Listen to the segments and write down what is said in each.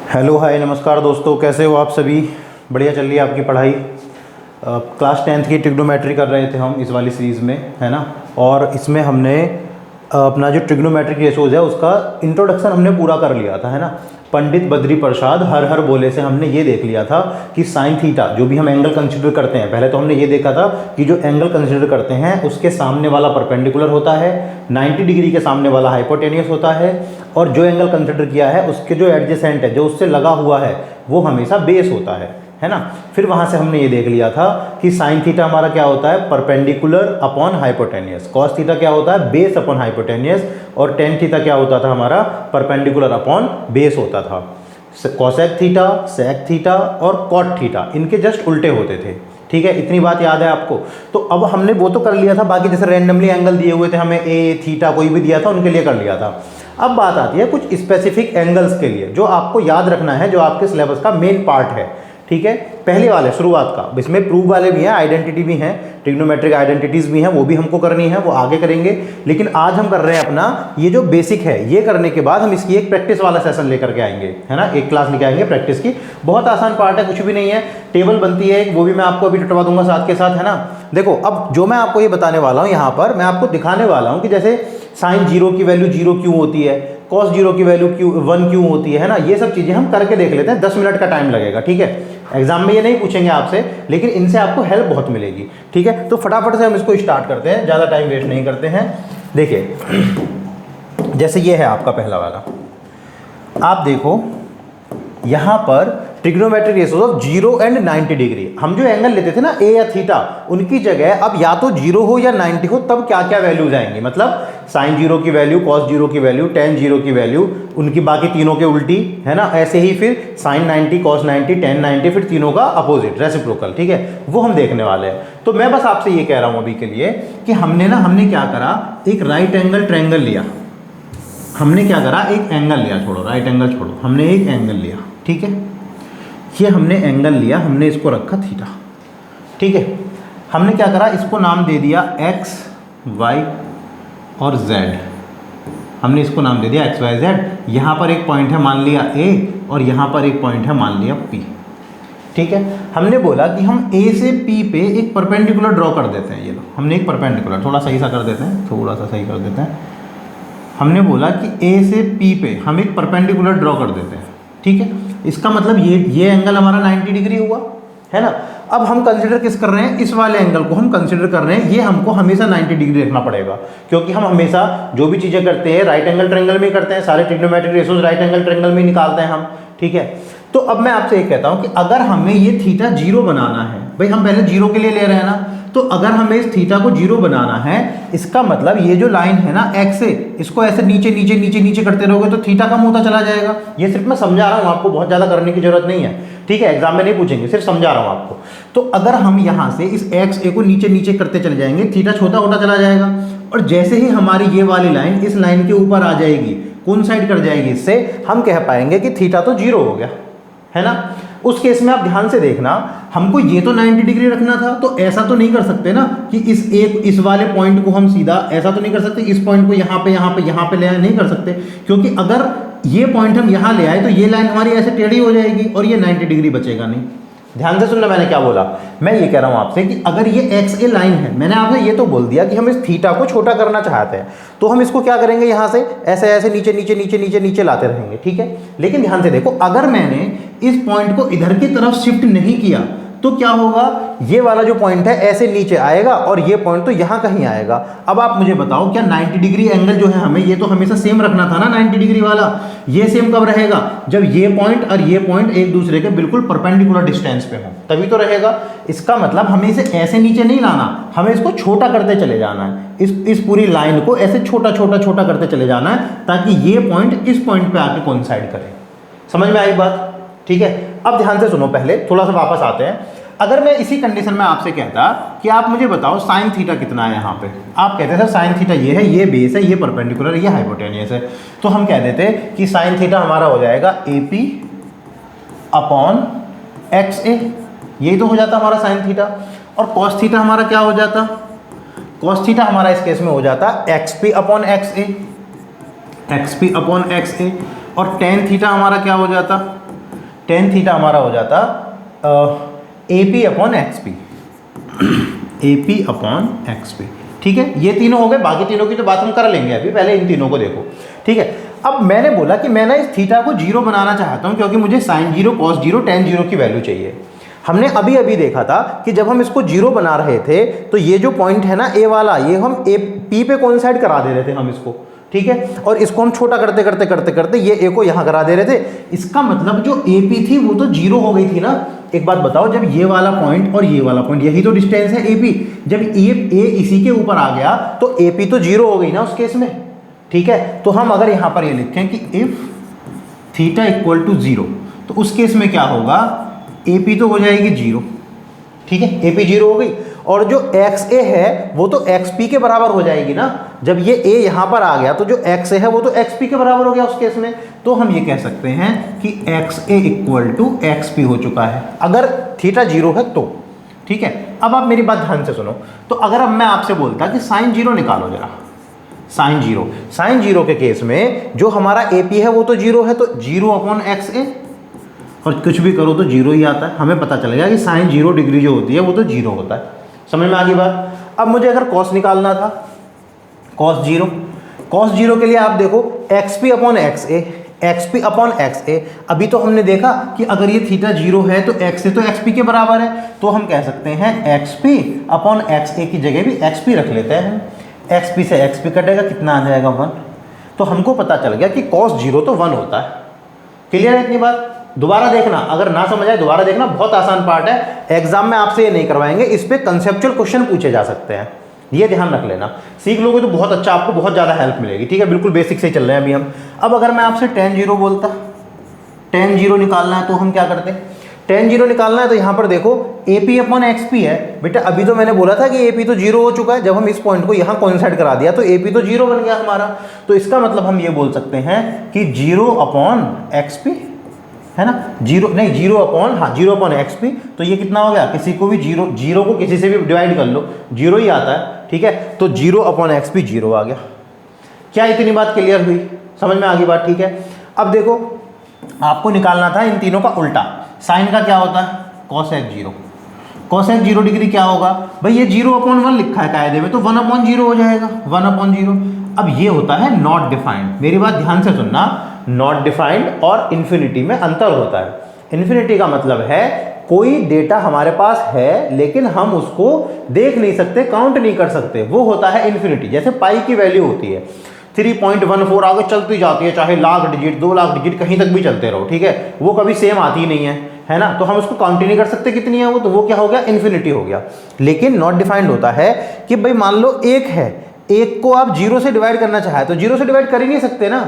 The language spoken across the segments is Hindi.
हेलो हाय नमस्कार दोस्तों, कैसे हो आप सभी। बढ़िया चल रही है आपकी पढ़ाई। क्लास 10th की ट्रिग्नोमेट्री कर रहे थे हम इस वाली सीरीज़ में, है ना। और इसमें हमने अपना जो ट्रिग्नोमेट्रिक रेशोज़ है उसका इंट्रोडक्शन हमने पूरा कर लिया था, है ना। पंडित बद्री प्रसाद हर हर बोले से हमने ये देख लिया था कि साइन थीटा जो भी हम एंगल कंसिडर करते हैं, पहले तो हमने ये देखा था कि जो एंगल कंसिडर करते हैं उसके सामने वाला परपेंडिकुलर होता है, 90 डिग्री के सामने वाला हाइपोटेनियस होता है, और जो एंगल कंसिडर किया है उसके जो एडजेसेंट है, जो उससे लगा हुआ है, वो हमेशा बेस होता है ना। फिर वहाँ से हमने ये देख लिया था कि साइन थीटा हमारा क्या होता है, perpendicular upon hypotenuse. Cos theta क्या होता है, बेस अपॉन हाइपोटेनियस। और टेन थीटा क्या होता था हमारा, परपेंडिकुलर अपॉन बेस होता था। कॉसेक थीटा, सेक थीटा और कॉट थीटा इनके जस्ट उल्टे होते थे। ठीक है, इतनी बात याद है आपको। तो अब हमने वो तो कर लिया था, बाकी जैसे रैंडमली एंगल दिए हुए थे हमें, ए थीटा कोई भी दिया था, उनके लिए कर लिया था। अब बात आती है कुछ स्पेसिफिक एंगल्स के लिए जो आपको याद रखना है, जो आपके सिलेबस का मेन पार्ट है। ठीक है, पहले वाले शुरुआत का, इसमें प्रूफ वाले भी हैं, आइडेंटिटी भी हैं, ट्रिग्नोमेट्रिक आइडेंटिटीज भी हैं, वो भी हमको करनी है, वो आगे करेंगे। लेकिन आज हम कर रहे हैं अपना ये जो बेसिक है, ये करने के बाद हम इसकी एक प्रैक्टिस वाला सेशन लेकर के आएंगे, है ना। एक क्लास लेके आएंगे प्रैक्टिस की। बहुत आसान पार्ट है, कुछ भी नहीं है। टेबल बनती है, वो भी मैं आपको अभी टटवा दूंगा साथ के साथ, है ना। देखो, अब जो मैं आपको ये बताने वाला हूँ, यहाँ पर मैं आपको दिखाने वाला हूँ कि जैसे साइन जीरो की वैल्यू जीरो क्यों होती है, कॉस जीरो की वैल्यू क्यों 1 क्यों होती है ना। ये सब चीज़ें हम करके देख लेते हैं, 10 मिनट का टाइम लगेगा। ठीक है, एग्जाम में ये नहीं पूछेंगे आपसे, लेकिन इनसे आपको हेल्प बहुत मिलेगी। ठीक है, तो फटाफट से हम इसको स्टार्ट करते हैं, ज़्यादा टाइम वेस्ट नहीं करते हैं। देखिए, जैसे ये है आपका पहला वाला, आप देखो यहाँ पर trigonometric ratios of 0 and 90 degree. हम जो एंगल लेते थे ना, ए या थीटा, उनकी जगह अब या तो 0 हो या 90 हो, तब क्या क्या वैल्यूज आएंगी। मतलब साइन 0 की वैल्यू, कॉस 0 की वैल्यू, टेन 0 की वैल्यू, उनकी बाकी तीनों के उल्टी, है ना। ऐसे ही फिर साइन 90, कॉस 90, टेन 90, फिर तीनों का अपोजिट, रेसिप्रोकल। ठीक है, वो हम देखने वाले हैं। तो मैं बस आपसे ये कह रहा हूँ अभी के लिए कि हमने क्या करा, एक राइट एंगल ट्रायंगल लिया। हमने क्या करा, एक एंगल लिया, छोड़ो राइट एंगल छोड़ो, हमने एक एंगल लिया। ठीक है, ये हमने एंगल लिया, हमने इसको रखा थीटा। ठीक है, हमने क्या करा, इसको नाम दे दिया एक्स, वाई और जेड। हमने इसको नाम दे दिया एक्स, वाई, जेड। यहाँ पर एक पॉइंट है मान लिया ए, और यहाँ पर एक पॉइंट है मान लिया पी। ठीक है, हमने बोला कि हम ए से पी पे एक परपेंडिकुलर ड्रॉ कर देते हैं। ये लो, हमने एक परपेंडिकुलर थोड़ा सही सा कर देते हैं, थोड़ा सा सही कर देते हैं। हमने बोला कि ए से पी पे हम एक परपेंडिकुलर ड्रॉ कर देते हैं। ठीक है, इसका मतलब ये एंगल हमारा 90 डिग्री हुआ, है ना। अब हम कंसीडर किस कर रहे हैं, इस वाले एंगल को हम कंसीडर कर रहे हैं। ये हमको हमेशा 90 डिग्री रखना पड़ेगा, क्योंकि हम हमेशा जो भी चीज़ें करते हैं राइट एंगल ट्रायंगल में करते हैं। सारे trigonometric ratios right angle triangle में निकालते हैं हम। ठीक है, तो अब मैं आपसे एक कहता हूँ कि अगर हमें ये थीटा 0 बनाना है, भाई हम पहले 0 के लिए ले रहे हैं ना, तो अगर हमें इस थीटा को 0 बनाना है, इसका मतलब ये जो लाइन है ना एक्स से, इसको ऐसे नीचे नीचे नीचे नीचे करते रहोगे तो थीटा कम होता चला जाएगा। ये सिर्फ मैं समझा रहा हूँ आपको, बहुत ज़्यादा करने की जरूरत नहीं है। ठीक है, एग्जाम में नहीं पूछेंगे, सिर्फ समझा रहा हूँ आपको। तो अगर हम यहाँ से इस एक्स ए को नीचे नीचे करते चले जाएंगे, थीटा छोटा होता चला जाएगा। और जैसे ही हमारी ये वाली लाइन इस लाइन के ऊपर आ जाएगी, कौन साइड कर जाएगी, इससे हम कह पाएंगे कि थीटा तो 0 हो गया, है ना। उस केस में आप ध्यान से देखना, हमको ये तो 90 डिग्री रखना था, तो ऐसा तो नहीं कर सकते ना कि इस वाले पॉइंट को हम सीधा ऐसा तो नहीं कर सकते, इस पॉइंट को यहाँ पे ले आए, नहीं कर सकते। क्योंकि अगर ये पॉइंट हम यहाँ ले आए तो ये लाइन हमारी ऐसे टेढ़ी हो जाएगी और ये 90 डिग्री बचेगा नहीं। ध्यान से सुनना मैंने क्या बोला। मैं ये कह रहा हूँ आपसे कि अगर ये एक्स ए लाइन है, मैंने आपसे ये तो बोल दिया कि हम इस थीटा को छोटा करना चाहते हैं, तो हम इसको क्या करेंगे, यहाँ से ऐसे ऐसे नीचे नीचे नीचे नीचे नीचे लाते रहेंगे। ठीक है, लेकिन ध्यान से देखो, अगर मैंने इस पॉइंट को इधर की तरफ शिफ्ट नहीं किया तो क्या होगा, ये वाला जो पॉइंट है ऐसे नीचे आएगा और ये पॉइंट तो यहाँ कहीं आएगा। अब आप मुझे बताओ, क्या 90 डिग्री एंगल जो है हमें, ये तो हमेशा सेम रखना था ना 90 डिग्री वाला। ये सेम कब रहेगा, जब ये पॉइंट और ये पॉइंट एक दूसरे के बिल्कुल परपेंडिकुलर डिस्टेंस पे हो, तभी तो रहेगा। इसका मतलब हमें इसे ऐसे नीचे नहीं लाना, हमें इसको छोटा करते चले जाना है। इस पूरी लाइन को ऐसे छोटा छोटा छोटा करते चले जाना है, ताकि ये पॉइंट इस पॉइंट पे आके कोइंसाइड करे। समझ में आई बात। ठीक है, अब ध्यान से सुनो, पहले थोड़ा सा वापस आते हैं। अगर मैं इसी कंडीशन में आपसे कहता कि आप मुझे बताओ साइन थीटा कितना है यहाँ पे, आप कहते हैं सर साइन थीटा ये है, ये बेस है, ये परपेंडिकुलर है, ये हाइपोटेनियस है, तो हम कह देते कि साइन थीटा हमारा हो जाएगा AP अपॉन एक्स ए। यही तो हो जाता हमारा साइन थीटा। और कॉस थीटा हमारा क्या हो जाता, कॉस थीटा हमारा इस केस में हो जाता XP अपॉन एक्स ए, XP अपॉन एक्स ए। और टेन थीटा हमारा क्या हो जाता, टेन थीटा हमारा हो जाता A P upon X P, A P upon X P. ठीक है, ये तीनों हो गए, बाकी तीनों की तो बात हम कर लेंगे अभी, पहले इन तीनों को देखो। ठीक है, अब मैंने बोला कि मैं ना इस थीटा को जीरो बनाना चाहता हूँ क्योंकि मुझे sine zero, cos zero, ten zero की वैल्यू चाहिए। हमने अभी अभी देखा था कि जब हम इसको जीरो बना रहे थे तो ये जो पॉइंट है ना ए वाला, ये हम ए पी पे कोइंसाइड करा दे रहे थे हम इसको। ठीक है, और इसको हम छोटा करते करते करते करते ये ए को यहाँ करा दे रहे थे। इसका मतलब जो ए पी थी वो तो जीरो हो गई थी ना। एक बात बताओ, जब ये वाला पॉइंट और ये वाला पॉइंट, यही तो डिस्टेंस है ए पी, जब ए इसी के ऊपर आ गया तो ए पी तो जीरो हो गई ना उस केस में। ठीक है, तो हम अगर यहाँ पर ये लिखें कि if theta equal to zero, तो उस केस में क्या होगा, ए पी तो हो जाएगी जीरो। ठीक है, ए पी जीरो हो गई, और जो एक्स ए है वो तो एक्स पी के बराबर हो जाएगी ना। जब ये ए यहाँ पर आ गया तो जो एक्स ए है वो तो एक्स पी के बराबर हो गया उस केस में। तो हम ये कह सकते हैं कि X A equal to X P हो चुका है अगर थीटा जीरो है तो। ठीक है, अब आप मेरी बात ध्यान से सुनो। तो अगर अब मैं आपसे बोलता कि साइन जीरो निकालो जरा, साइन जीरो के केस में जो हमारा ए पी है वो तो जीरो है, तो जीरो अपॉन एक्स ए, और कुछ भी करो तो जीरो ही आता है। हमें पता चलेगा कि साइन जीरो डिग्री जो होती है वो तो जीरो होता है। समझ में आ गई बात। अब मुझे अगर कॉस निकालना था, कॉस जीरो के लिए आप देखो X P upon X P upon X A. अभी तो हमने देखा कि अगर ये थीटा जीरो है तो एक्स ए तो एक्स पी के बराबर है, तो हम कह सकते हैं एक्स पी अपॉन एक्स ए की जगह भी एक्स पी रख लेते हैं। एक्स पी से एक्स पी कटेगा, कितना आ जाएगा 1। तो हमको पता चल गया कि कॉस जीरो तो 1 होता है। क्लियर है इतनी बात। दोबारा देखना, अगर ना समझ आए दोबारा देखना, बहुत आसान पार्ट है, एग्जाम में आपसे ये नहीं करवाएंगे, इस पे कंसेप्चुअल क्वेश्चन पूछे जा सकते हैं, ये ध्यान रख लेना। सीख लोगे तो बहुत अच्छा, आपको बहुत ज़्यादा हेल्प मिलेगी। ठीक है, बिल्कुल बेसिक से ही चल रहे हैं अभी हम। अब अगर मैं आपसे टेन जीरो बोलता, टेन जीरो निकालना है तो हम क्या करते हैं, टेन जीरो निकालना है तो यहाँ पर देखो A P upon X P है। बेटा अभी तो मैंने बोला था कि ए पी तो जीरो हो चुका है, जब हम इस पॉइंट को यहाँ कोइंसाइड करा दिया तो ए पी तो जीरो बन गया हमारा। तो इसका मतलब हम ये बोल सकते हैं कि जीरो अपॉन एक्स पी है ना, जीरो नहीं, जीरो अपॉन, हाँ जीरो अपॉन एक्स पी। तो ये कितना हो गया, किसी को भी जीरो को किसी से भी डिवाइड कर लो, जीरो ही आता है। ठीक है, तो zero upon X P zero आ गया। क्या इतनी बात क्लियर हुई, समझ में आ गई बात। ठीक है, अब देखो आपको निकालना था इन तीनों का उल्टा। साइन का क्या होता है, cosec zero. Cosec zero degree क्या होगा भाई, ये जीरो अपॉन 1 लिखा है कायदे में, तो 1 अपॉन जीरो हो जाएगा, 1 अपॉन जीरो। अब ये होता है नॉट डिफाइंड। मेरी बात ध्यान से सुनना, नॉट डिफाइंड और इन्फिनिटी में अंतर होता है। इन्फिनिटी का मतलब है कोई डेटा हमारे पास है लेकिन हम उसको देख नहीं सकते, काउंट नहीं कर सकते, वो होता है इन्फिनिटी। जैसे पाई की वैल्यू होती है 3.14 आगे चलती जाती है, चाहे लाख डिजिट 2 लाख डिजिट कहीं तक भी चलते रहो। ठीक है, वो कभी सेम आती ही नहीं है ना, तो हम उसको काउंट ही नहीं कर सकते कितनी है वो, तो वो क्या हो गया, इन्फिनिटी हो गया। लेकिन नॉट डिफाइंड होता है कि भाई मान लो एक है, एक को आप जीरो से डिवाइड करना चाहे तो जीरो से डिवाइड कर ही नहीं सकते ना,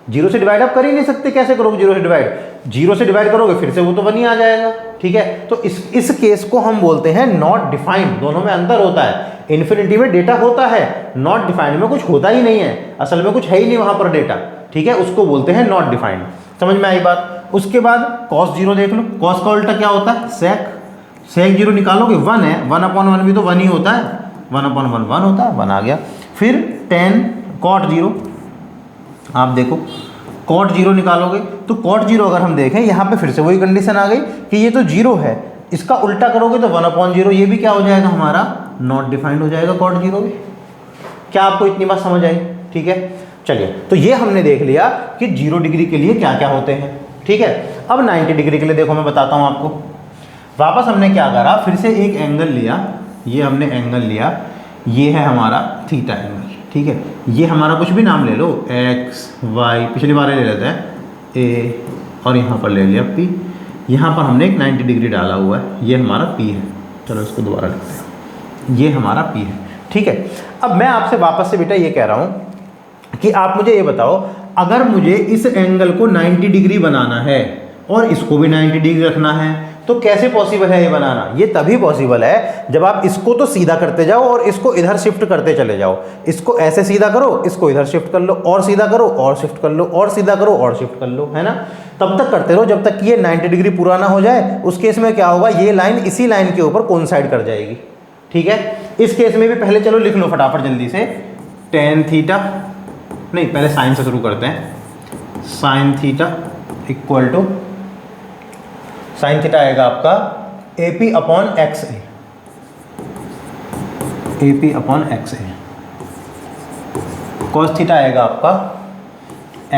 जीरो से डिवाइड आप कर ही नहीं सकते। कैसे करोगे जीरो से डिवाइड, जीरो से डिवाइड करोगे फिर से वो तो 1 ही आ जाएगा। ठीक है, तो इस केस को हम बोलते हैं नॉट डिफाइंड। दोनों में अंतर होता है, इन्फिनिटी में डेटा होता है, नॉट डिफाइंड में कुछ होता ही नहीं है, असल में कुछ है ही नहीं वहां पर डेटा। ठीक है, उसको बोलते हैं नॉट डिफाइंड। समझ में आई बात। उसके बाद कॉस जीरो देख लो, कॉस का उल्टा क्या होता है, सेक। सेक जीरो निकालोगे 1 है, 1 अपॉन 1 भी तो 1 ही होता है, 1 अपॉन 1 होता है, 1 आ गया। फिर 10 कॉट जीरो, आप देखो कॉट जीरो निकालोगे तो कॉट जीरो अगर हम देखें यहाँ पे फिर से वही कंडीशन आ गई कि ये तो जीरो है, इसका उल्टा करोगे तो 1 अपॉन जीरो, ये भी क्या हो जाएगा हमारा, नॉट डिफाइंड हो जाएगा कॉट जीरो भी। क्या आपको इतनी बात समझ आई। ठीक है, चलिए, तो ये हमने देख लिया कि 0 डिग्री के लिए क्या क्या होते हैं। ठीक है, अब 90 डिग्री के लिए देखो मैं बताता हूँ आपको। वापस हमने क्या करा, फिर से एक एंगल लिया, ये हमने एंगल लिया, ये है हमारा थीटा एंगल। ठीक है, ये हमारा कुछ भी नाम ले लो, एक्स वाई, पिछली बार ले लेते हैं ए, और यहाँ पर ले लिया पी। यहाँ पर हमने एक 90 डिग्री डाला हुआ है, ये हमारा पी है। चलो इसको दोबारा लिखते हैं, ये हमारा पी है। ठीक है, अब मैं आपसे वापस से बेटा ये कह रहा हूँ कि आप मुझे ये बताओ, अगर मुझे इस एंगल को 90 डिग्री बनाना है और इसको भी 90 डिग्री रखना है तो कैसे पॉसिबल है ये बनाना। ये तभी पॉसिबल है जब आप इसको तो सीधा करते जाओ और इसको इधर शिफ्ट करते चले जाओ। इसको ऐसे सीधा करो, इसको इधर शिफ्ट कर लो, और सीधा करो और शिफ्ट कर लो, और सीधा करो और शिफ्ट कर लो, है ना। तब तक करते रहो जब तक कि ये 90 डिग्री पूरा ना हो जाए। उस केस में क्या होगा, ये लाइन इसी लाइन के ऊपर कोइंसाइड कर जाएगी। ठीक है, इस केस में भी पहले चलो लिख लो फटाफट जल्दी से, टेन थीटा, नहीं पहले साइन से शुरू करते हैं, sine theta equal to sine theta आएगा आपका AP upon X A, AP upon X A. Cos theta आएगा आपका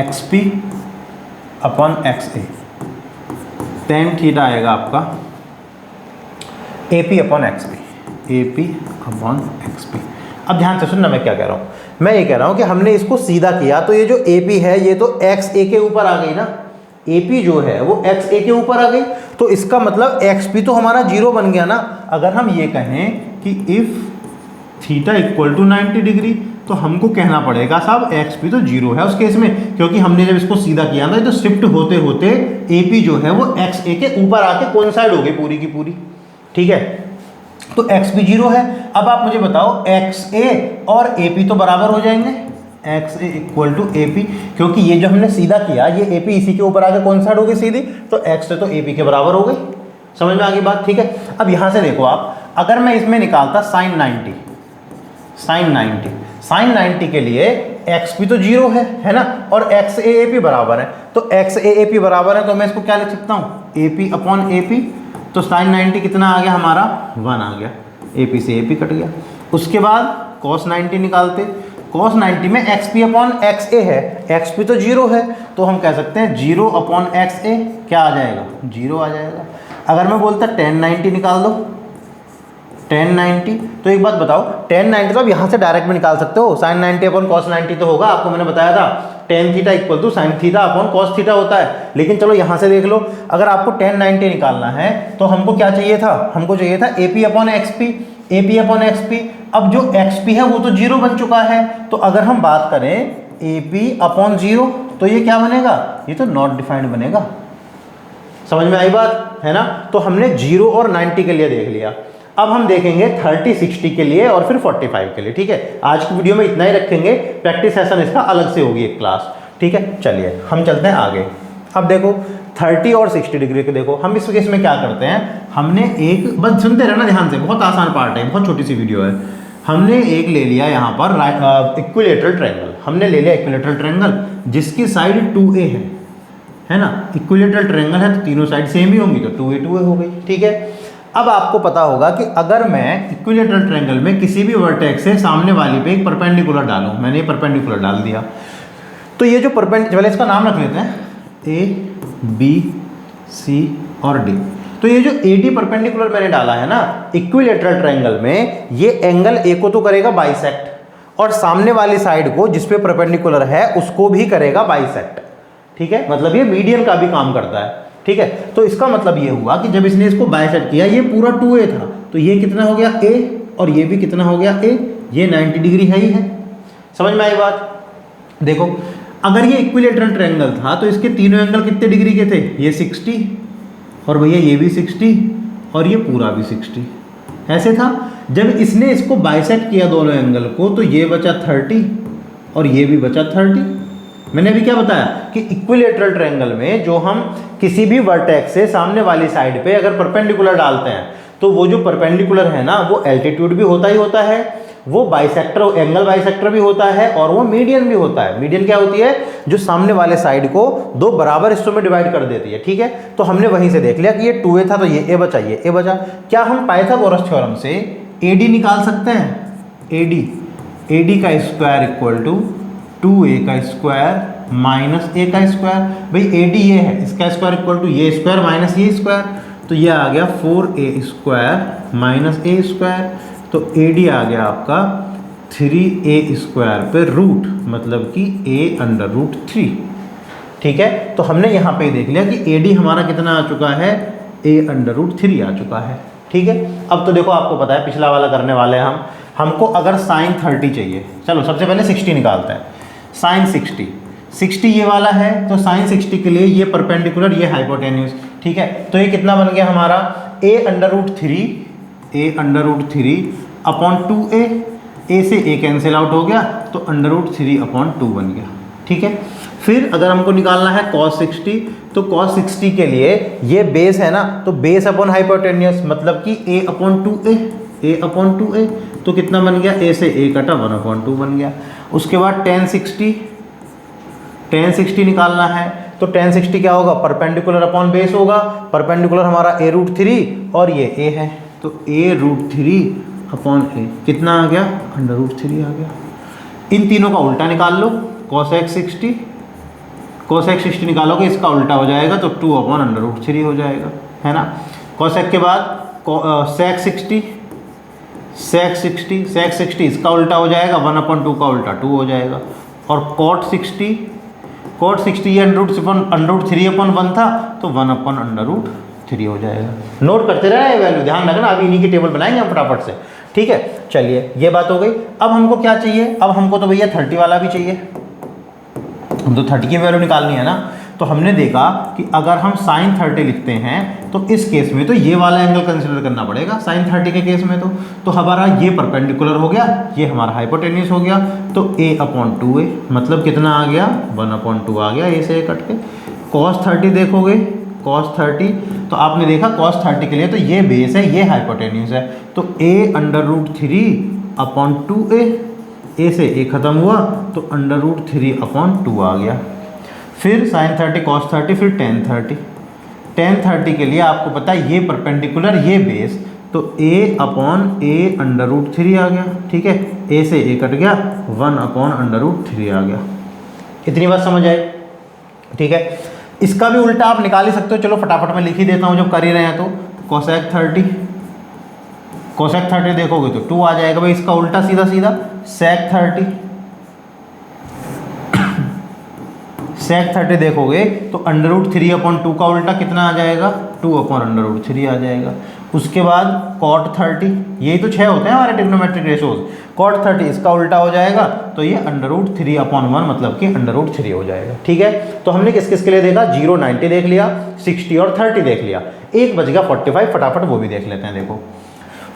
XP upon X A. Tan theta आएगा आपका AP upon X P, AP upon X P. अब ध्यान से सुनना मैं क्या कह रहा हूँ। मैं ये कह रहा हूँ कि हमने इसको सीधा किया तो ये जो AP है ये तो XA के ऊपर आ गई ना, AP जो है वो XA के ऊपर आ गई, तो इसका मतलब XP तो हमारा 0 बन गया ना। अगर हम ये कहें कि if theta equal to 90 degree तो हमको कहना पड़ेगा साहब XP तो 0 है उस केस में, क्योंकि हमने जब इसको सीधा किया ना तो शिफ्ट होते होते AP जो है वो XA के ऊपर आके कोइंसाइड हो गई पूरी की पूरी, ठीक है। तो XP 0 है। अब आप मुझे बताओ XA और AP तो बराबर हो जाएंगे, XA इक्वल टू AP, क्योंकि ये जो हमने सीधा किया ये AP इसी के ऊपर आके कौन साइड हो गई सीधी, तो XA तो AP के बराबर हो गई। समझ में आ गई बात, ठीक है। अब यहाँ से देखो आप, अगर मैं इसमें निकालता साइन 90 के लिए XP तो 0 है ना, और XA AP बराबर है, तो XA AP बराबर है तो मैं इसको क्या लिख सकता हूँ, AP अपॉन AP। तो साइन 90 कितना आ गया हमारा 1 आ गया, AP से AP कट गया। उसके बाद cos 90 निकालते, cos 90 में XP अपॉन XA है, XP तो 0 है तो हम कह सकते हैं 0 अपॉन XA क्या आ जाएगा, 0 आ जाएगा। अगर मैं बोलता tan 90 निकाल दो, tan 90, तो एक बात बताओ tan 90 तो अब यहाँ से डायरेक्ट में निकाल सकते हो, sin 90 अपॉन cos 90 तो होगा, आपको मैंने बताया था tan theta equal to sin theta upon cos theta होता है। लेकिन चलो यहाँ से देख लो, अगर आपको tan 90 निकालना है तो हमको क्या चाहिए था, हमको चाहिए था AP upon XP, AP upon XP। अब जो XP है वो तो 0 बन चुका है, तो अगर हम बात करें AP अपॉन 0 तो ये क्या बनेगा, ये तो नॉट डिफाइंड बनेगा। समझ में आई बात है ना। तो हमने 0 और 90 के लिए देख लिया, अब हम देखेंगे 30, 60 के लिए और फिर 45 के लिए, ठीक है। आज की वीडियो में इतना ही रखेंगे, प्रैक्टिस सेशन इसका अलग से होगी एक क्लास, ठीक है। चलिए हम चलते हैं आगे। अब देखो 30 और 60 डिग्री के देखो, हम इस केस में क्या करते हैं, हमने एक, बस सुनते रहना ध्यान से, बहुत आसान पार्ट है, बहुत छोटी सी वीडियो है। हमने एक ले लिया यहाँ पर इक्विलेटरल ट्रायंगल, हमने ले लिया इक्विलेटरल ट्रायंगल जिसकी साइड 2A है ना। इक्विलेटरल ट्रायंगल है तो तीनों साइड सेम ही होंगी, तो 2A 2A हो गई, ठीक है। अब आपको पता होगा कि अगर मैं इक्विलेटरल ट्रायंगल में किसी भी वर्टेक्स से सामने वाली पे एक परपेंडिकुलर डालूं, मैंने ये परपेंडिकुलर डाल दिया, तो ये जो परपेंडिकुलर, इसका नाम रख लेते हैं A B C और D। तो ये जो AD परपेंडिकुलर मैंने डाला है ना इक्विलेटरल ट्रायंगल में, ये एंगल A को तो करेगा बाइसेक्ट और सामने वाली साइड को जिस पे परपेंडिकुलर है उसको भी करेगा बाइसेक्ट, ठीक है। मतलब ये मीडियन का भी काम करता है, ठीक है। तो इसका मतलब ये हुआ कि जब इसने इसको बाइसेक्ट किया, ये पूरा 2A था तो ये कितना हो गया A और ये भी कितना हो गया A, ये 90 डिग्री है ही है। समझ में आई बात। देखो अगर ये इक्विलेटरल ट्रायंगल था तो इसके तीनों एंगल कितने डिग्री के थे, ये 60 और भैया ये भी 60 और ये पूरा भी 60, ऐसे था। जब इसने इसको बाइसेक्ट किया दोनों एंगल को तो ये बचा 30 और ये भी बचा 30। मैंने अभी क्या बताया कि इक्विलेटरल ट्रायंगल में जो हम किसी भी वर्टेक्स से सामने वाली साइड पे अगर परपेंडिकुलर डालते हैं तो वो जो परपेंडिकुलर है ना वो एल्टीट्यूड भी होता ही होता है, वो बाइसेक्टर, एंगल बाइसेक्टर भी होता है और वो मीडियन भी होता है। मीडियन क्या होती है, जो सामने वाले साइड को दो बराबर हिस्सों में डिवाइड कर देती है, ठीक है। तो हमने वहीं से देख लिया कि ये 2A था तो ये A बचा, ये A बचा। क्या हम पाइथागोरस थ्योरम से AD निकाल सकते हैं, AD का स्क्वायर इक्वल टू 2A का स्क्वायर माइनस A का स्क्वायर। भाई AD ये है, इसका स्क्वायर इक्वल टू ये स्क्वायर माइनस ये स्क्वायर, तो ये आ गया 4A square minus A square. तो AD आ गया आपका 3A स्क्वायर पे रूट, मतलब कि A अंडर रूट 3, ठीक है। तो हमने यहाँ पे देख लिया कि AD हमारा कितना आ चुका है, A अंडर रूट 3 आ चुका है, ठीक है। अब तो देखो आपको पता है पिछला वाला करने वाले हैं हम, हमको अगर साइन 30 चाहिए, चलो सबसे पहले 60 निकालते हैं। साइन 60 ये वाला है तो साइन 60 के लिए ये परपेंडिकुलर, ये हाइपोटेन्यूज, ठीक है। तो ये कितना बन गया हमारा A under root 3 upon 2A, A से A कैंसिल आउट हो गया तो अंडर रूट 3 अपॉन 2 बन गया, ठीक है। फिर अगर हमको निकालना है cos 60, तो cos 60 के लिए ये बेस है ना, तो बेस अपॉन हाइपोटेन्यूज मतलब कि A अपॉन 2A, तो कितना बन गया, A से A कटा 1/2 बन गया। उसके बाद tan 60 निकालना है तो tan 60 क्या होगा, परपेंडिकुलर अपॉन बेस होगा। परपेंडिकुलर हमारा a√3 और ये a है, तो a√3 अपॉन a कितना आ गया, √3 आ गया। इन तीनों का उल्टा निकाल लो, cosec 60, cosec 60 निकालोगे इसका उल्टा हो जाएगा तो 2 अपॉन √3 हो जाएगा, है ना। cosec के बाद sec 60, sec 60, sec 60 इसका उल्टा हो जाएगा, 1/2 का उल्टा 2 हो जाएगा। और cot 60, cot 60 ये √3/1 था तो 1/√3 हो जाएगा। नोट करते रहे वैल्यू, ध्यान रखना, अभी इन्हीं की टेबल बनाएंगे हम फटाफट से, ठीक है। चलिए ये बात हो गई। अब हमको क्या चाहिए, अब हमको तो भैया 30 वाला भी चाहिए, हम तो 30 की वैल्यू निकालनी है ना। तो हमने देखा कि अगर हम sin 30 लिखते हैं तो इस केस में तो ये वाला एंगल कंसिडर करना पड़ेगा sin 30 के केस में। तो हमारा ये परपेंडिकुलर हो गया, ये हमारा हाइपोटेन्यूस हो गया, तो a/2a मतलब कितना आ गया, 1/2 आ गया a से a कट के। cos 30 देखोगे, cos 30 तो आपने देखा cos 30 के लिए तो ये बेस है, ये हाइपोटेन्यूस है, तो a√3/2a, a से a खत्म हुआ तो √3/2 आ गया। फिर sin 30 cos 30 फिर tan 30, tan 30 के लिए आपको पता है ये परपेंडिकुलर ये बेस, तो a/a√3 आ गया, ठीक है, a से a कट गया, 1/√3 आ गया। इतनी बात समझ आई, ठीक है। इसका भी उल्टा आप निकाल ही सकते हो, चलो फटाफट मैं लिख ही देता हूँ जब कर ही रहे हैं तो। cosec 30, cosec 30 देखोगे तो 2 आ जाएगा भाई, इसका उल्टा सीधा सीधा sec 30, sec 30 देखोगे तो √3/2 का उल्टा कितना आ जाएगा, 2/√3 आ जाएगा। उसके बाद cot 30, यही तो 6 होते हैं हमारे ट्रिग्नोमेट्रिक रेशोज, cot 30 इसका उल्टा हो जाएगा तो ये √3/1 मतलब कि √3 हो जाएगा, ठीक है। तो हमने किस किस के लिए देखा, 0 90 देख लिया, 60 और 30 देख लिया, एक बच गया 45, फटाफट वो भी देख लेते हैं। देखो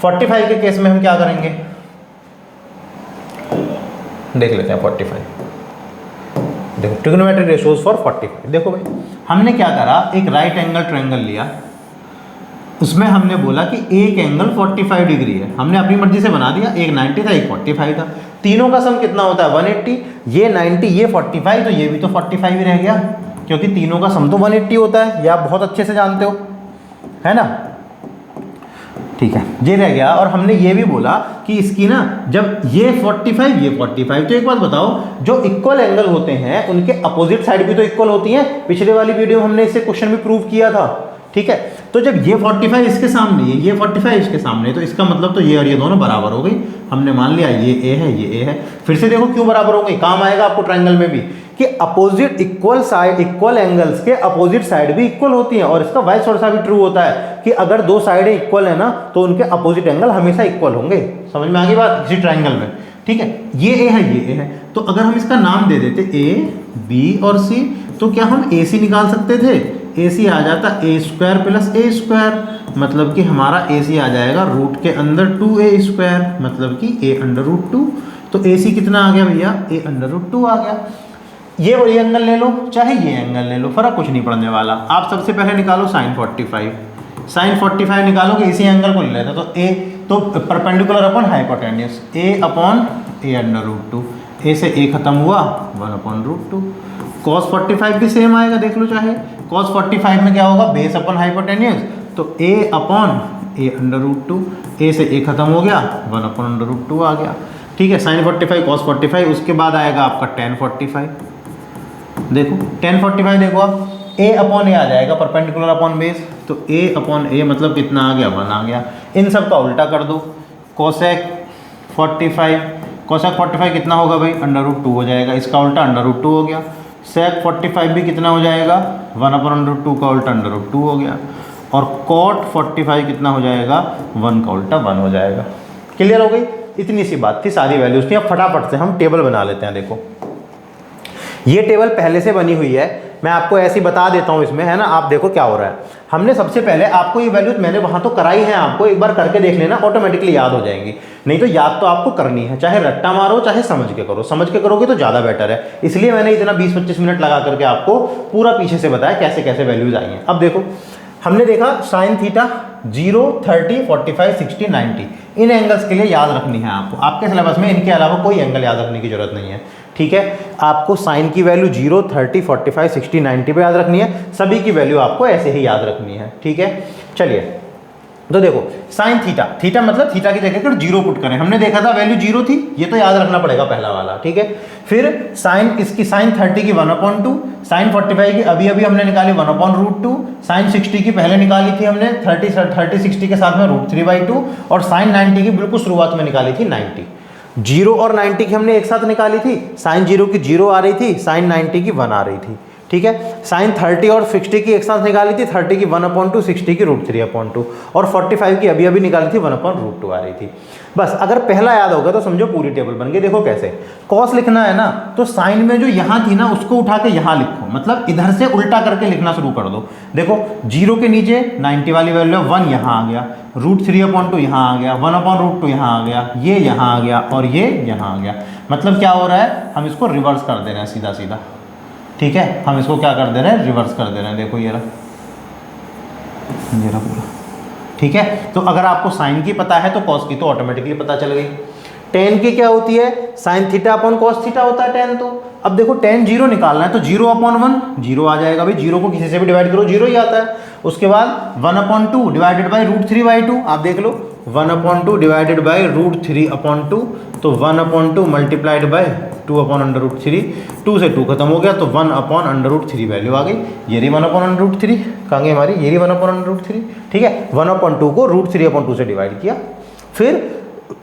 45 के केस में हम क्या करेंगे, देख लेते हैं 45। देखो ट्रिग्नोमेट्रिक रेशोज फॉर 45, देखो भाई हमने क्या करा, एक राइट एंगल ट्रायंगल लिया, उसमें हमने बोला कि एक एंगल 45 डिग्री है, हमने अपनी मर्जी से बना दिया, एक 90 था एक 45 था, तीनों का सम कितना होता है 180, ये 90 ये 45 तो ये भी तो 45 ही रह गया, क्योंकि तीनों का सम तो 180 होता है, ये आप बहुत अच्छे से जानते हो, है ना, ठीक है, ये रह गया। और हमने ये भी बोला कि इसकी ना जब ये 45 ये 45, तो एक बात बताओ, जो इक्वल एंगल होते हैं उनके अपोजिट साइड भी तो इक्वल होती हैं, पिछले वाली वीडियो में हमने इससे क्वेश्चन भी प्रूव किया था, ठीक है। तो जब ये 45 इसके सामने है, ये 45 इसके सामने, तो इसका मतलब तो ये और ये दोनों बराबर हो गई, हमने मान लिया ये ए है ये ए है। फिर से देखो क्यों बराबर हो गई, काम आएगा आपको ट्रायंगल में भी कि opposite equal side, equal angles के अपोजिट साइड भी इक्वल होती हैं, और इसका वाइस वर्सा भी ट्रू होता है कि अगर दो साइडें इक्वल है ना तो उनके अपोजिट एंगल हमेशा इक्वल होंगे। समझ में आ गई बात, किसी ट्रायंगल में, ठीक है। ये ए है ये ए है, तो अगर हम इसका नाम दे देते ए बी और सी, तो क्या हम ए सी निकाल सकते थे, ए सी आ जाता a² प्लस a², मतलब कि हमारा ए सी आ जाएगा रूट के अंदर 2a², मतलब कि a√2, तो ए सी कितना आ गया भैया, a√2 आ गया। ये वही एंगल ले लो चाहे ये एंगल ले लो, फर्क कुछ नहीं पड़ने वाला। आप सबसे पहले निकालो sin 45, sin 45 निकालोगे इसी एंगल को ले लेते, तो a तो perpendicular upon hypotenuse, a/a√2, a से a खत्म हुआ 1/√2। cos 45 भी सेम आएगा, देख लो चाहे, cos 45 में क्या होगा, बेस अपॉन हाइपोटेन्यूस, तो a/a√2, a से a खत्म हो गया 1/√2 आ गया, ठीक है। sin 45 cos 45, उसके बाद आएगा आपका tan 45, देखो tan 45 देखो आप a/a आ जाएगा, परपेंडिकुलर अपॉन बेस, तो a/a मतलब कितना आ गया, 1 आ गया। इन सब का उल्टा कर दो, cosec 45 कितना होगा भाई, √2 हो जाएगा, इसका उल्टा √2 हो गया। sec 45 भी कितना हो जाएगा, 1/√2 का उल्टा √2 हो गया। और cot 45 कितना हो जाएगा, 1 का उल्टा 1 हो जाएगा। क्लियर हो गई, इतनी सी बात थी, सारी वैल्यूज थी। अब फटाफट से हम टेबल बना लेते हैं। देखो ये टेबल पहले से बनी हुई है, मैं आपको ऐसे ही बता देता हूँ इसमें, है ना। आप देखो क्या हो रहा है, हमने सबसे पहले आपको ये वैल्यूज मैंने वहाँ तो कराई है, आपको एक बार करके देख लेना, ऑटोमेटिकली याद हो जाएंगी। नहीं तो याद तो आपको करनी है, चाहे रट्टा मारो चाहे समझ के करो, समझ के करोगे तो ज़्यादा बेटर है, इसलिए मैंने इतना 20-25 मिनट लगा करके आपको पूरा पीछे से बताया कैसे कैसे वैल्यूज आई हैं। अब देखो हमने देखा sin थीटा 0, 30, 45, 60, 90, इन एंगल्स के लिए याद रखनी है आपको, आपके सिलेबस में इनके अलावा कोई एंगल याद रखने की जरूरत नहीं है, ठीक है। आपको साइन की वैल्यू 0, 30, 45, 60, 90 पे याद रखनी है, सभी की वैल्यू आपको ऐसे ही याद रखनी है, ठीक है। चलिए तो देखो साइन थीटा, थीटा मतलब थीटा की जगह पर 0 पुट करें, हमने देखा था वैल्यू 0 थी, ये तो याद रखना पड़ेगा पहला वाला, ठीक है। फिर साइन इसकी साइन 30 की 1/2, साइन 45 की अभी अभी हमने निकाली 1/√2, साइन 60 की पहले निकाली थी हमने 30 60 के साथ में √3/2, और साइन 90 की बिल्कुल शुरुआत में निकाली थी 90। 0 और 90 की हमने एक साथ निकाली थी, साइन 0 की 0 आ रही थी, साइन 90 की 1 आ रही थी, ठीक है। साइन 30 और 60 की एक साथ निकाली थी, 30 की 1/2, 60 की √3/2, और 45 की अभी अभी निकाली थी 1/√2 आ रही थी। बस अगर पहला याद होगा तो समझो पूरी टेबल बन गई। देखो कैसे, कॉस लिखना है ना, तो साइन में जो यहाँ थी ना उसको उठा के यहाँ लिखो, मतलब इधर से उल्टा करके लिखना शुरू कर दो। देखो 0 के नीचे 90 वाली वैल्यू 1 यहाँ आ गया, √3/2 यहाँ आ गया, 1/√2 यहाँ आ गया, ये यहाँ आ गया और ये यहाँ आ गया। मतलब क्या हो रहा है, हम इसको रिवर्स कर दे रहे हैं सीधा सीधा, ठीक है। हम इसको क्या कर दे रहे हैं, रिवर्स कर दे रहे हैं। देखो ये रहा पूरा, ठीक है। तो अगर आपको साइन की पता है तो कॉस की तो ऑटोमेटिकली पता चल गई। टेन की क्या होती है, sine theta upon cos theta होता है टेन। तो अब देखो टेन 0 निकालना है तो 0/1 0 आ जाएगा भाई, 0 को किसी से भी डिवाइड करो 0 ही आता है। उसके बाद 1/2 डिवाइडेड बाई √3/2, आप देख लो 1/2 डिवाइडेड बाई √3/2, तो 1/2 मल्टीप्लाइड बाई 2/√3, 2 से 2 खत्म हो गया तो 1/√3 वैल्यू आ गई। ये रही 1/√3, कहाँ गई हमारी, ये रही 1/√3, ठीक है। 1/2 को √3/2 से डिवाइड किया। फिर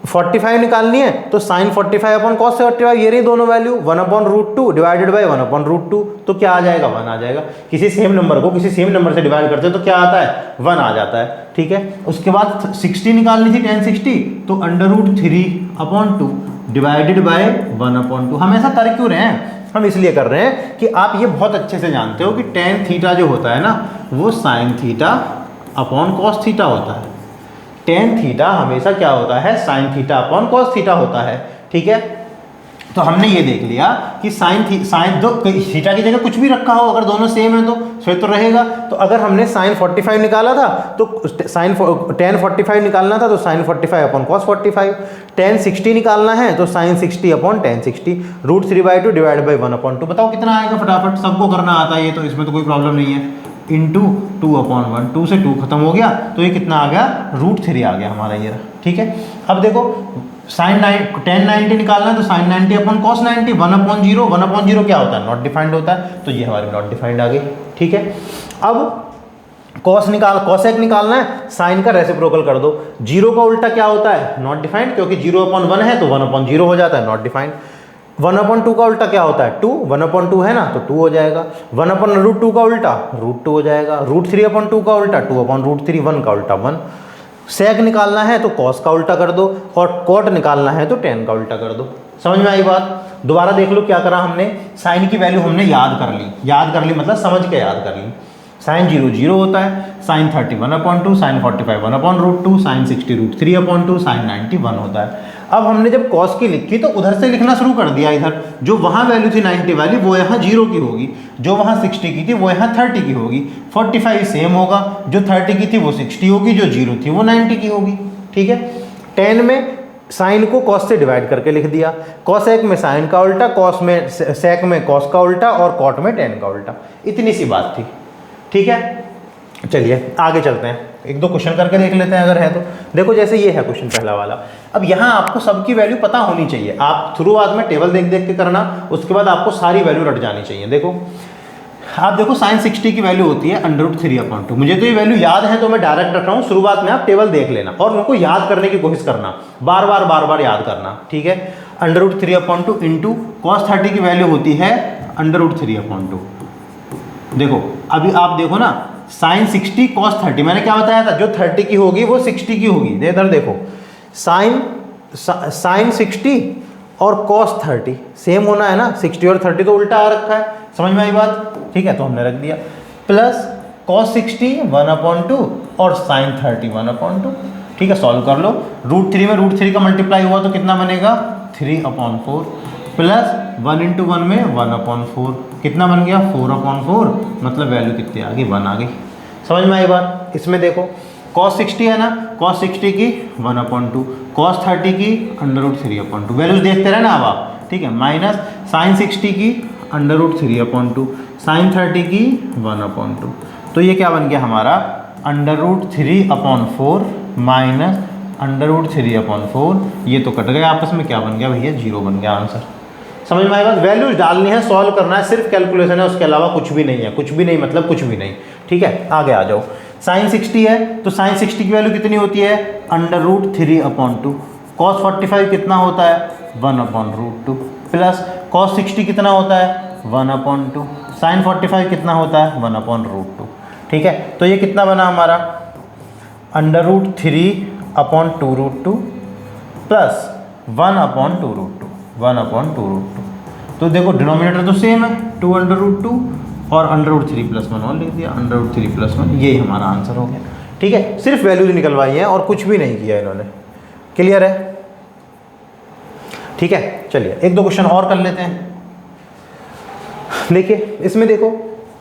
45 निकालनी है तो साइन 45 अपॉन कॉस 45, ये रही दोनों वैल्यू, 1/√2 डिवाइडेड बाई 1/√2, तो क्या आ जाएगा, 1 आ जाएगा। किसी सेम नंबर को किसी सेम नंबर से डिवाइड करते हैं तो क्या आता है, 1 आ जाता है, ठीक है। उसके बाद 60 निकालनी थी, tan 60, तो √3/2 डिवाइडेड बाय 1/2। हम ऐसा कर क्यों रहे हैं, हम इसलिए कर रहे हैं कि आप ये बहुत अच्छे से जानते हो कि tan थीटा जो होता है ना वो sine theta upon cos theta होता है। tan थीटा हमेशा क्या होता है, sine theta upon cos theta होता है, ठीक है। तो हमने ये देख लिया कि साइन दो थीटा की जगह कुछ भी रखा हो, अगर दोनों सेम है तो फिर तो रहेगा। तो अगर हमने साइन 45 निकाला था तो tan 45 निकालना था तो साइन 45 अपॉन कॉस 45, tan 60 निकालना है तो sine 60 upon tan 60, √3/2 divide by 1/2। बताओ कितना आएगा, फटाफट सबको करना आता है ये, तो इसमें तो कोई प्रॉब्लम नहीं है। इंटू 2/1, 2 से 2 खत्म हो गया तो ये कितना आ गया, √3 आ गया हमारा ये, ठीक है। अब देखो साइन tan 90 निकालना है तो साइन 90 अपॉन कॉस 90, 1/0, 1/0 क्या होता है, नॉट डिफाइंड होता है, तो ये हमारी नॉट डिफाइंड आ गई, ठीक है। अब कॉसेक निकालना है, साइन का रेसिप्रोकल कर दो। 0 का उल्टा क्या होता है, नॉट डिफाइंड, क्योंकि 0/1 है तो 1/0 हो जाता है, नॉट डिफाइंड। 1/2 का उल्टा क्या होता है, 2, 1/2 है ना तो 2 हो जाएगा। 1/√2 का उल्टा √2 हो जाएगा। √3/2 का उल्टा 2/√3, 1 का उल्टा 1। सेक निकालना है तो कॉस का उल्टा कर दो, और कॉट निकालना है तो tan का उल्टा कर दो। समझ में आई बात। दोबारा देख लो क्या करा हमने, साइन की वैल्यू हमने याद कर ली मतलब समझ के याद कर ली। साइन 0 0 होता है, साइन 30 1/2, साइन 45 1/√2, साइन 60 √3/2, साइन 90 1 होता है। अब हमने जब कॉस की लिखी तो उधर से लिखना शुरू कर दिया, इधर जो वहाँ वैल्यू थी 90 वाली वो यहाँ 0 की होगी, जो वहाँ 60 की थी वो यहाँ 30 की होगी, 45 सेम होगा, जो 30 की थी वो 60 होगी, जो 0 थी वो 90 की होगी, ठीक है। tan में साइन को कॉस से डिवाइड करके लिख दिया, कॉसेक में साइन का उल्टा, कॉस में सेक में कॉस का उल्टा, और कॉट में tan का उल्टा। इतनी सी बात थी, ठीक है। चलिए आगे चलते हैं, एक दो क्वेश्चन करके देख लेते हैं अगर है तो। देखो जैसे ये है क्वेश्चन पहला वाला। अब यहाँ आपको सबकी वैल्यू पता होनी चाहिए, आप शुरुआत में टेबल देख देख के करना, उसके बाद आपको सारी वैल्यू रट जानी चाहिए। देखो आप देखो साइन 60 की वैल्यू होती है √3/2। मुझे तो ये वैल्यू याद है तो मैं डायरेक्ट रख रहा हूँ, शुरुआत में आप टेबल देख लेना और उनको याद करने की कोशिश करना, बार बार याद करना, ठीक है। √3/2 इंटू कॉस 30 की वैल्यू होती है √3/2। देखो अभी आप देखो ना, साइन 60 कॉस 30, मैंने क्या बताया था, जो 30 की होगी वो 60 की होगी। इधर देखो साइन 60 और कॉस 30 सेम होना है ना, 60 और 30 तो उल्टा आ रखा है, समझ में आई बात, ठीक है। तो हमने रख दिया प्लस कॉस 60 1/2 और साइन 30 1/2, ठीक है। सॉल्व कर लो, √3 में √3 का मल्टीप्लाई हुआ तो कितना बनेगा 3/4, प्लस 1 × 1 में 1/4, कितना बन गया 4/4, मतलब वैल्यू कितनी आ गई 1 आ गई। समझ में आई बात। इसमें देखो cos 60 है ना, cos 60 की 1/2, cos 30 की √3/2, वैल्यूज देखते रहे ना अब आप, ठीक है, माइनस साइन 60 की √3/2, साइन 30 की 1/2। तो ये क्या बन गया हमारा √3/4 माइनस √3/4। ये तो कट गया आपस में, क्या बन गया भैया 0 बन गया आंसर। समझ में आएगा, वैल्यूज डालनी है, सॉल्व करना है, सिर्फ कैलकुलेशन है, उसके अलावा कुछ भी नहीं है। कुछ भी नहीं मतलब कुछ भी नहीं, ठीक है। आगे आ जाओ, साइन 60 है तो साइन 60 की वैल्यू कितनी होती है √3/2। कॉस 45 कितना होता है 1/√2 प्लस कॉस 60 कितना होता है 1/2, साइन 45 कितना होता है 1/√2। ठीक है, तो ये कितना बना हमारा √3/2√2 प्लस 1/2√2। तो देखो डिनोमिनेटर तो सेम है 2√2 और √3 + 1 और लिख दिया, √3 + 1, यही हमारा आंसर हो गया। ठीक है, सिर्फ वैल्यूज निकलवाई है और कुछ भी नहीं किया इन्होंने। क्लियर है? ठीक है, चलिए एक दो क्वेश्चन और कर लेते हैं। देखिए इसमें देखो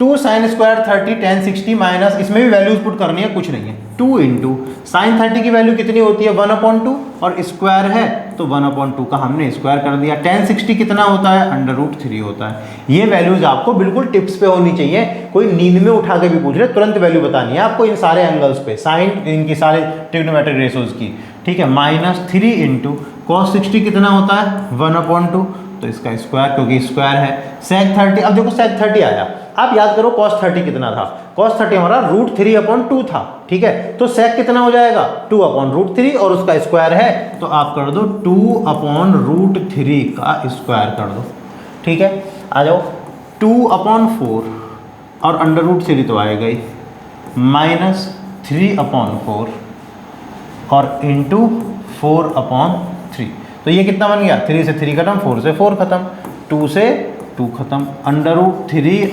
2 sin² 30 tan 60 माइनस, इसमें भी वैल्यूज पुट करनी है, कुछ नहीं है। 2 इंटू साइन 30 की वैल्यू कितनी होती है 1/2 और स्क्वायर है तो 1/2 का हमने स्क्वायर कर दिया। tan 60 कितना होता है √3 होता है। ये वैल्यूज आपको बिल्कुल टिप्स पे होनी चाहिए, कोई नींद में उठा के भी पूछ रहे तुरंत वैल्यू बतानी है आपको इन सारे एंगल्स पे, साइन इनकी सारे ट्रिग्नोमेट्रिक रेशोज की। ठीक है, -3 इंटू cos 60 कितना होता है 1/2 तो इसका स्क्वायर, क्योंकि स्क्वायर है। sec 30, अब देखो sec 30 आया, आप याद करो cos 30 कितना था, cos 30 हमारा √3/2 था। ठीक है, तो sec कितना हो जाएगा 2/√3 और उसका स्क्वायर है तो आप कर दो 2/√3 का स्क्वायर कर दो। ठीक है, आ जाओ 2/4 और √3 तो आएगा ही, -3/4 और इंटू 4/3। तो ये कितना बन गया 3 से 3 खत्म, 4 से 4 खत्म, 2 से 2 खत्म, √3/2 -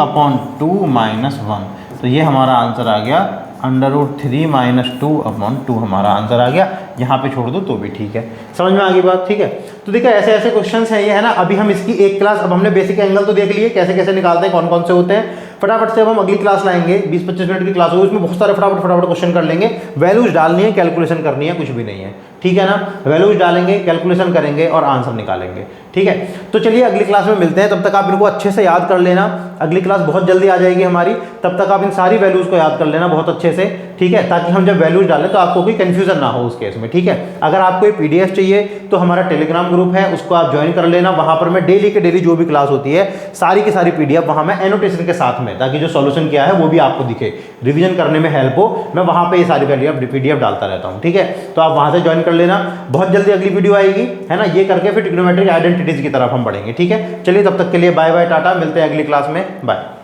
1। तो ये हमारा आंसर आ गया √3 - 2/2 हमारा आंसर आ गया। यहाँ पे छोड़ दो तो भी ठीक है। समझ में आ गई बात? ठीक है, तो देखिए ऐसे ऐसे क्वेश्चंस हैं ये, है ना। अभी हम इसकी एक क्लास, अब हमने बेसिक एंगल तो देख लिए कैसे कैसे निकालते हैं, कौन कौन से होते हैं। फटाफट से अब हम अगली क्लास लाएंगे, 20-25 मिनट की क्लास होगी, उसमें बहुत सारे फटाफट क्वेश्चन कर लेंगे। वैल्यूज डालनी है, कैलकुलेशन करनी है, कुछ भी नहीं है। ठीक है ना, वैल्यूज डालेंगे, कैलकुलेशन करेंगे और आंसर निकालेंगे। ठीक है, तो चलिए अगली क्लास में मिलते हैं। तब तक आप इनको अच्छे से याद कर लेना, अगली क्लास बहुत जल्दी आ जाएगी हमारी, तब तक आप इन सारी वैल्यूज को याद कर लेना बहुत अच्छे से। ठीक है, ताकि हम जब वैल्यूज डालें तो आपको कोई कंफ्यूजन ना हो उस केस में। ठीक है, अगर आपको ये PDF चाहिए तो हमारा टेलीग्राम ग्रुप है, उसको आप ज्वाइन कर लेना। वहां पर मैं डेली के डेली जो भी क्लास होती है सारी की सारी PDF वहां मैं एनोटेशन के साथ में, ताकि जो सॉल्यूशन किया है वो भी आपको दिखे, रिवीजन करने में हेल्प हो, मैं वहां पे ये सारी PDF डालता रहता हूं। ठीक है, तो आप वहां से ज्वाइन कर लेना। बहुत जल्दी अगली वीडियो आएगी, है ना। ये करके फिर ट्रिग्नोमेट्रिक आइडेंटिटीज की तरफ हम बढ़ेंगे। ठीक है, चलिए तब तक के लिए बाय बाय, टाटा, मिलते हैं अगली क्लास में, बाय।